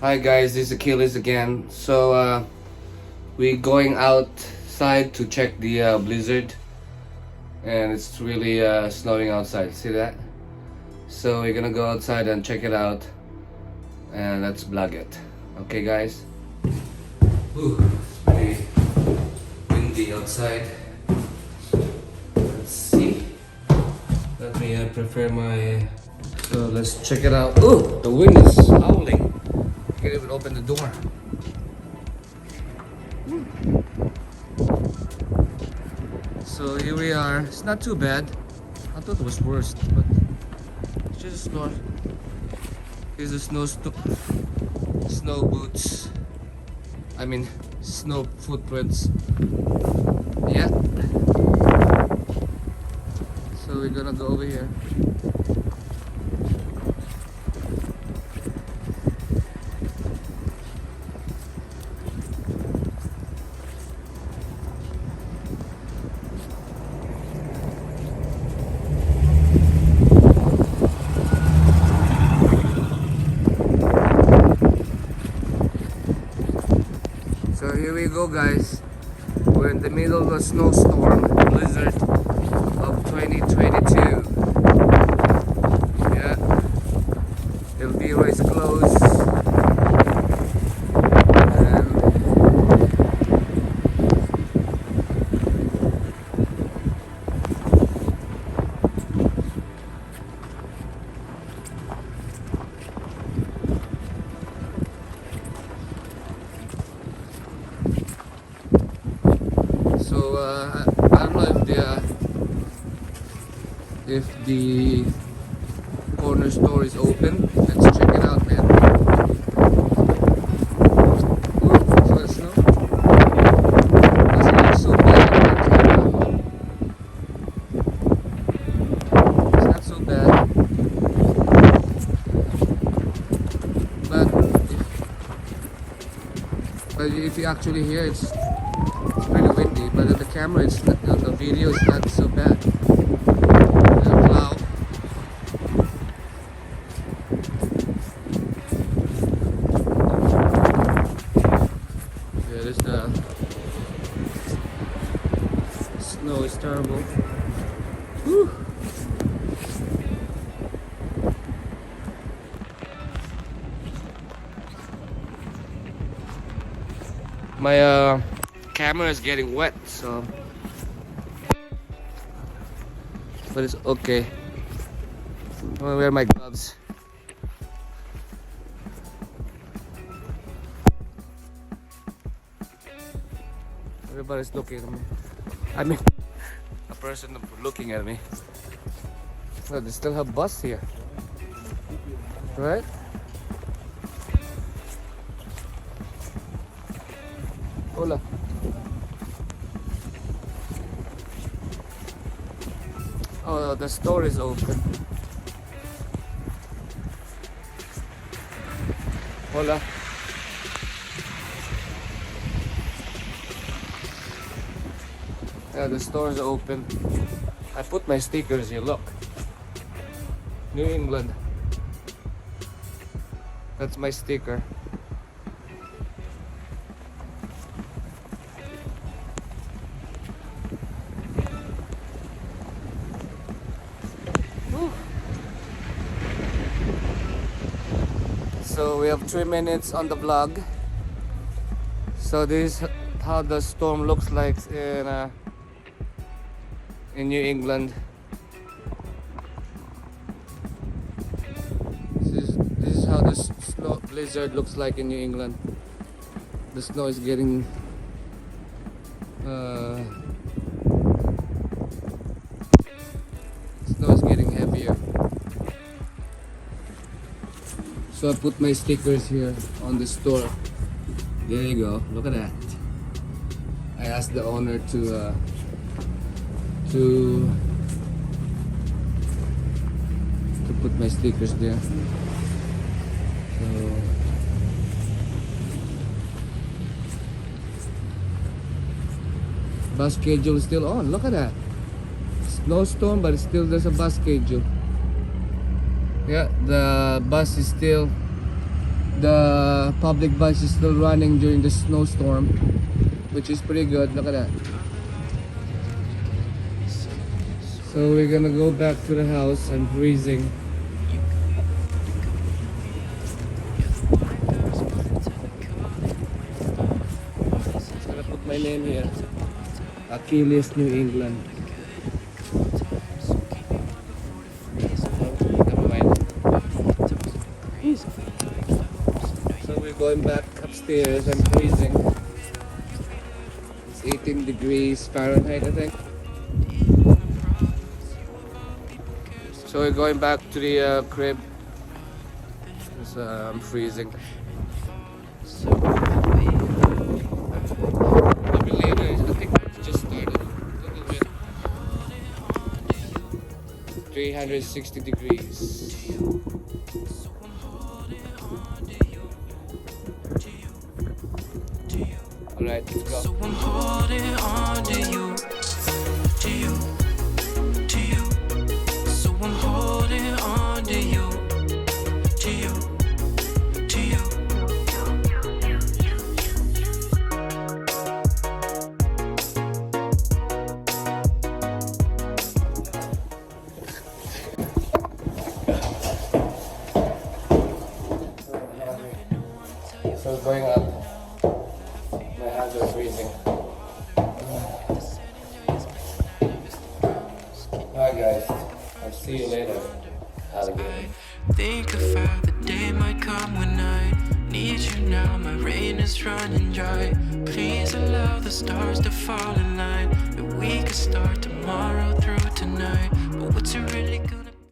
Hi guys, this is Achilles again. We going outside to check the blizzard, and it's really snowing outside. See that? So we're gonna go outside and check it out, and let's vlog it. Okay, guys. Ooh, it's pretty windy outside. Let's see. Let me prepare my. So let's check it out. Ooh, the wind is howling. I can't even open the door. So here we are. It's not too bad. I thought it was worse, but it's just a snow. Here's the snow boots. I mean, snow footprints. Yeah. So we're gonna go over here. So here we go, guys. We're in the middle of a snowstorm blizzard of 2022. Yeah, El Biro is closed. And so I don't know if the corner store is open. Let's check it out, man. Ooh, so the snow doesn't look so bad on the camera. It's not so bad, but if you actually hear it's pretty windy. But on the camera, it's not, on the video, it's not so bad. There's a cloud. Yeah, there's the snow is terrible. Whew. My camera is getting wet, so but it's okay. I'm gonna wear my gloves. Everybody's looking at me. I mean, a person looking at me. Well, they still have bus here, right? Hola. Oh, the store is open. Hola. Yeah, the store is open. I put my stickers here, look. New England. That's my sticker. So we have 3 minutes on the vlog. So this is how the storm looks like in New England. This is how the snow blizzard looks like in New England. The snow is getting heavier. So I put my stickers here on the store. There you go. Look at that. I asked the owner to put my stickers there. So bus schedule is still on. Look at that. Snowstorm, but still there's a bus schedule. Yeah, the bus is still The public bus is still running during the snowstorm, which is pretty good. Look at that. So we're gonna go back to the house. I'm freezing. I'm gonna put my name here. Achilles, New England. Never mind. So we're going back upstairs. I'm freezing. It's 18 degrees Fahrenheit, I think. So we're going back to the crib. Because I'm freezing. Maybe later. I think it just started. Look at it. 360 degrees. Alright, let's go. So I'm holding on to you, to you, to you. So I'm holding on to you, to you, to you. So going up. My hands are freezing. Alright guys, I'll see you later, alligator. Think of how the day might come when I need you now. My rain is running dry. Please allow the stars to fall in line. And we could start tomorrow through tonight. But what's it really gonna